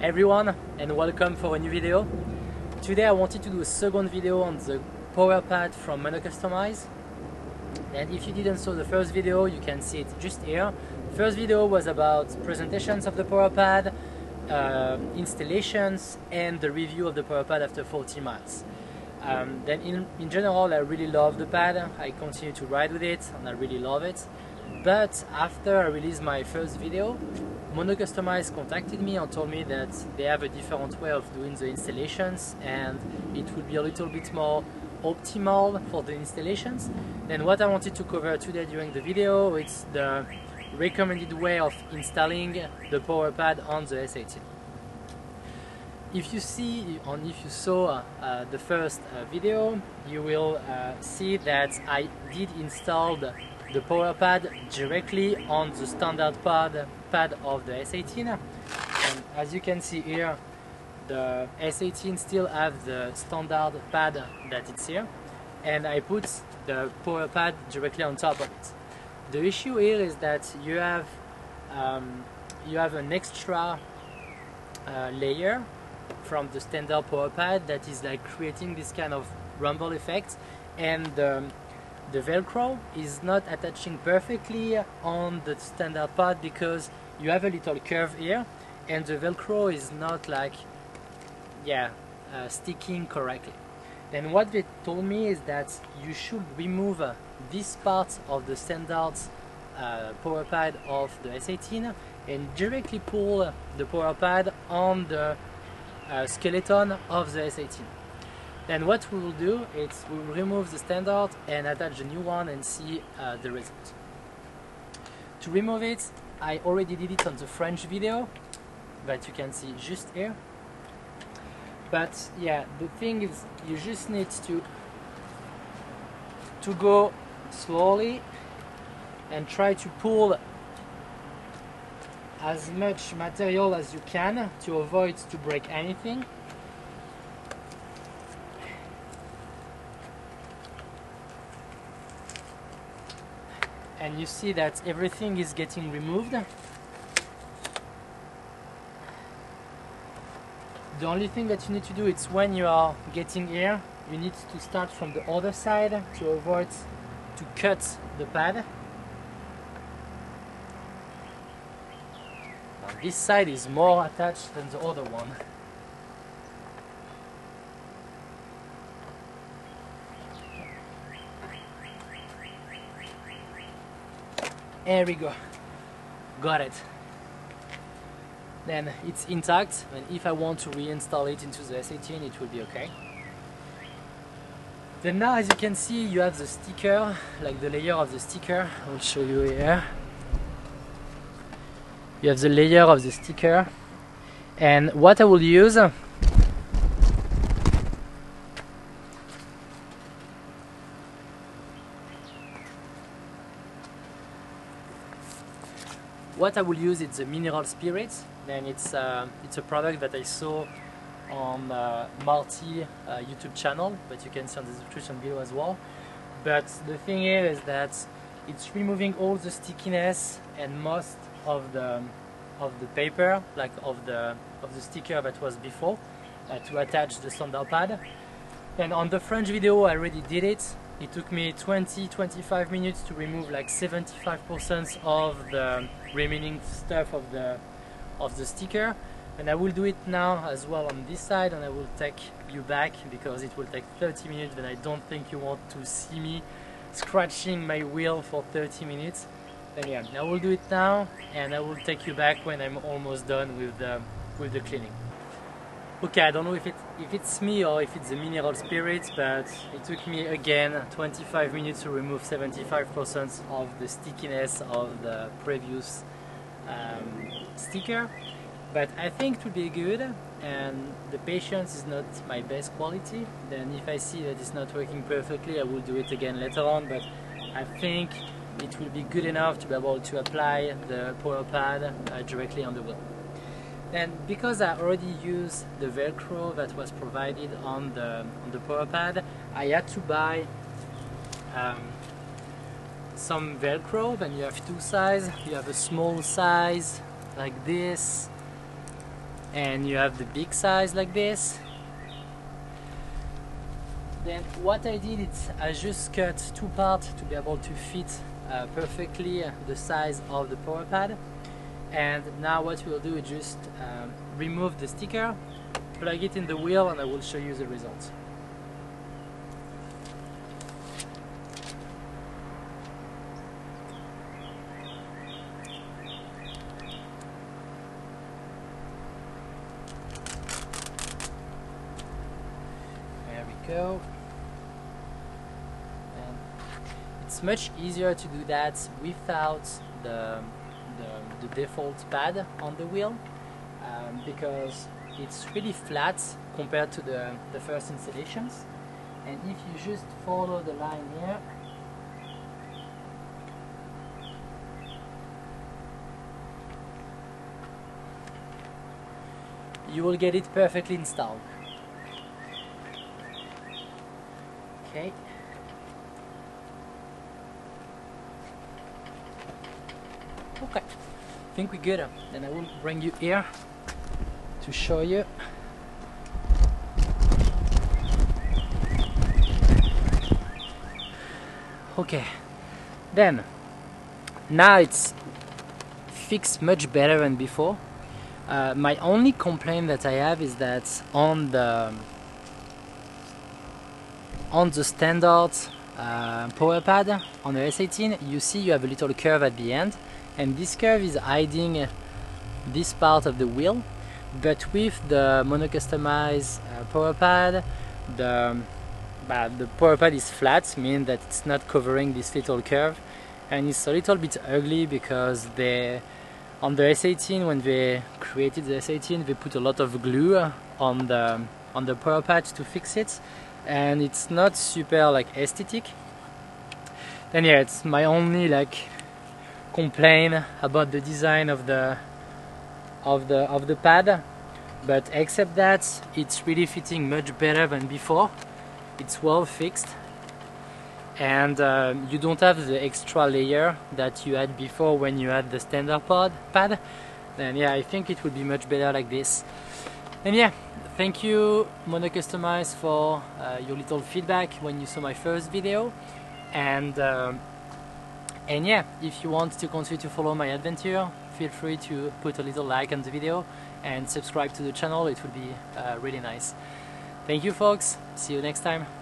Everyone, and welcome for a new video. Today I wanted to do a second video on the power pad from Monocustomize. And if you didn't saw the first video, you can see it just here. The first video was about presentations of the power pad, installations, and the review of the power pad after 40 miles. Then in general, I really love the pad. I continue to ride with it and I really love it. But after I released my first video, Monocustomize contacted me and told me that they have a different way of doing the installations and it would be a little bit more optimal for the installations. Then what I wanted to cover today during the video is the recommended way of installing the power pad on the S18. If you see, or if you saw the first video, you will see that I did install the power pad directly on the standard pad of the S18. And as you can see here, the S18 still have the standard pad that it's here, and I put the power pad directly on top of it. The issue here is that you have an extra layer from the standard power pad that is like creating this kind of rumble effect, and the Velcro is not attaching perfectly on the standard pad because you have a little curve here and the Velcro is not like sticking correctly. Then what they told me is that you should remove this part of the standard power pad of the S18 and directly pull the power pad on the skeleton of the S18. Then what we will do is we will remove the standard and attach the new one and see the result. To remove it, I already did it on the French video that you can see just here. But yeah, the thing is you just need to go slowly and try to pull as much material as you can to avoid to break anything. And you see that everything is getting removed. The only thing that you need to do is when you are getting here, you need to start from the other side to avoid to cut the pad. Now this side is more attached than the other one. There we go, got it. Then it's intact, and if I want to reinstall it into the S18, it will be okay. Then now, as you can see, you have the sticker, like the layer of the sticker. I will show you here. You have the layer of the sticker, and what I will use is the mineral spirit, and it's a product that I saw on Marty YouTube channel, but you can see on the description below as well. But the thing here is that it's removing all the stickiness and most of the paper, like of the sticker that was before, to attach the standard pad. And on the French video I already did it. It took me 20-25 minutes to remove like 75% of the remaining stuff of the sticker, and I will do it now as well on this side, and I will take you back because it will take 30 minutes and I don't think you want to see me scratching my wheel for 30 minutes. Then yeah, I will do it now and I will take you back when I'm almost done with the cleaning. Okay, I don't know if it's me or if it's the mineral spirit, but it took me again 25 minutes to remove 75% of the stickiness of the previous sticker. But I think it will be good, and the patience is not my best quality. Then if I see that it's not working perfectly, I will do it again later on, but I think it will be good enough to be able to apply the power pad directly on the wheel. And because I already used the Velcro that was provided on the power pad, I had to buy some Velcro. Then you have two sizes. You have a small size like this, and you have the big size like this. Then what I did is I just cut two parts to be able to fit perfectly the size of the power pad. And now what we'll do is just remove the sticker, plug it in the wheel, and I will show you the results. There we go. And it's much easier to do that without the default pad on the wheel, because it's really flat compared to the first installations. And if you just follow the line here, you will get it perfectly installed. Okay. Okay, I think we're good. Then I will bring you here to show you. Okay, then now it's fixed much better than before. My only complaint that I have is that on the standard power pad on the S18, you see you have a little curve at the end, and this curve is hiding this part of the wheel. But with the mono customized power pad, the power pad is flat, meaning that it's not covering this little curve, and it's a little bit ugly because on the S18, when they created the S18, they put a lot of glue on the power pad to fix it, and it's not super like aesthetic. Then yeah, it's my only like complaint about the design of the pad. But except that, it's really fitting much better than before. It's well fixed, and you don't have the extra layer that you had before when you had the standard pad. Then yeah, I think it would be much better like this. And yeah, thank you Mono Customize for your little feedback when you saw my first video. And yeah, if you want to continue to follow my adventure, feel free to put a little like on the video and subscribe to the channel. It would be really nice. Thank you folks, see you next time.